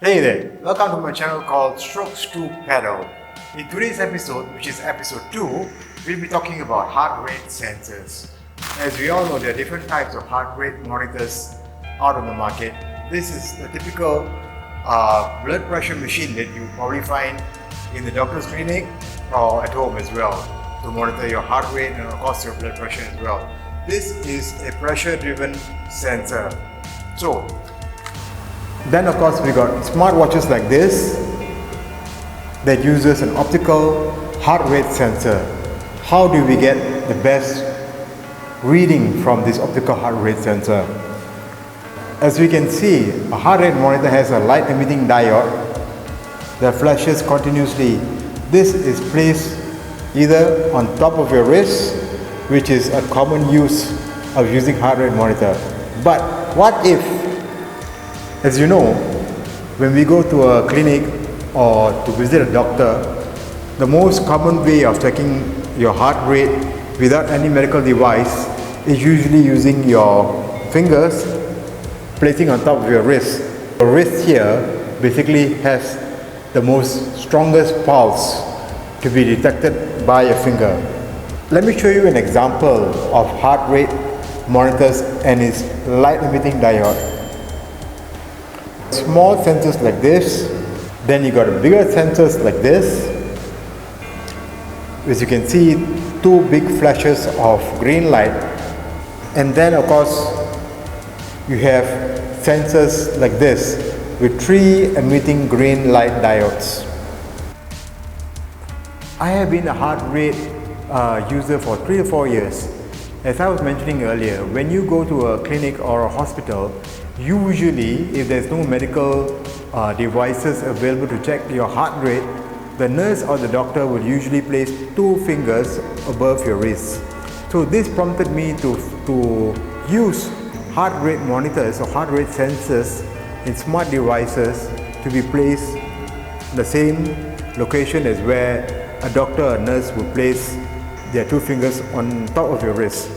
Hey there, welcome to my channel called Strokes to Pedal. In today's episode, which is episode 2, we'll be talking about heart rate sensors. As we all know, there are different types of heart rate monitors out on the market. This is the typical blood pressure machine that you probably find in the doctor's clinic or at home as well to monitor your heart rate and of course your blood pressure as well. This is a pressure driven sensor. So then of course we got smartwatches like this that uses an optical heart rate sensor. How do we get the best reading from this optical heart rate sensor? As we can see, a heart rate monitor has a light emitting diode that flashes continuously. This is placed either on top of your wrist, which is a common use of using heart rate monitor. But what if, as you know, when we go to a clinic or to visit a doctor, the most common way of checking your heart rate without any medical device is usually using your fingers placing on top of your wrist. The wrist here basically has the most strongest pulse to be detected by a finger. Let me show you an example of heart rate monitors and its light emitting diode. Small sensors like this, then you got bigger sensors like this. As you can see, two big flashes of green light, and then of course you have sensors like this with three emitting green light diodes. I have been a heart rate user for 3 to 4 years. As I was mentioning earlier, when you go to a clinic or a hospital, usually if there's no medical devices available to check your heart rate, the nurse or the doctor will usually place 2 fingers above your wrist. So this prompted me to use heart rate monitors or heart rate sensors in smart devices to be placed in the same location as where a doctor or nurse would place their 2 fingers on top of your wrist.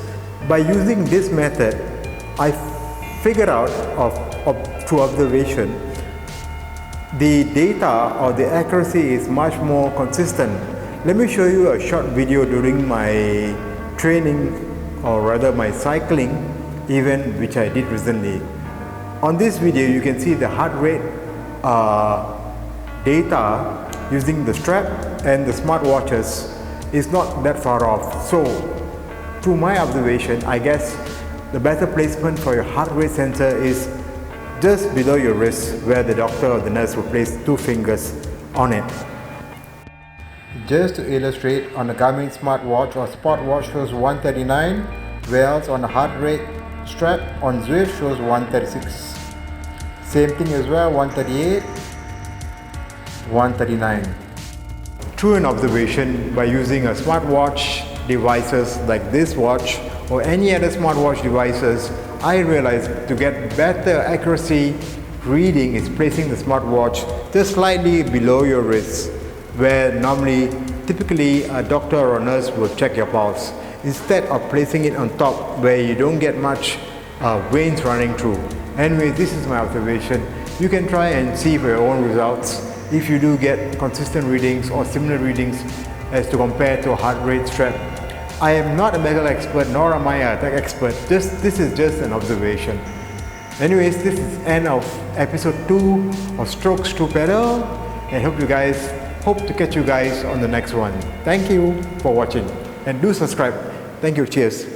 By using this method, I figured out through observation, the data or the accuracy is much more consistent. Let me show you a short video during my training, or rather my cycling event which I did recently. On this video you can see the heart rate data using the strap and the smartwatches is not that far off. So to my observation, I guess the better placement for your heart rate sensor is just below your wrist, where the doctor or the nurse will place 2 fingers on it. Just to illustrate, on the Garmin smartwatch or Spotwatch shows 139, whereas on the heart rate strap on Zwift shows 136. Same thing as well, 138, 139. Through an observation, by using a smartwatch devices like this watch or any other smartwatch devices, I realized to get better accuracy reading is placing the smartwatch just slightly below your wrist, where typically a doctor or nurse will check your pulse, instead of placing it on top where you don't get much veins running through. Anyway, this is my observation. You can try and see for your own results if you do get consistent readings or similar readings as to compare to a heart rate strap. I am not a medical expert, nor am I a tech expert. This is just an observation. Anyways, this is end of episode 2 of Strokes to Pedal, and hope to catch you guys on the next one. Thank you for watching, and do subscribe. Thank you. Cheers.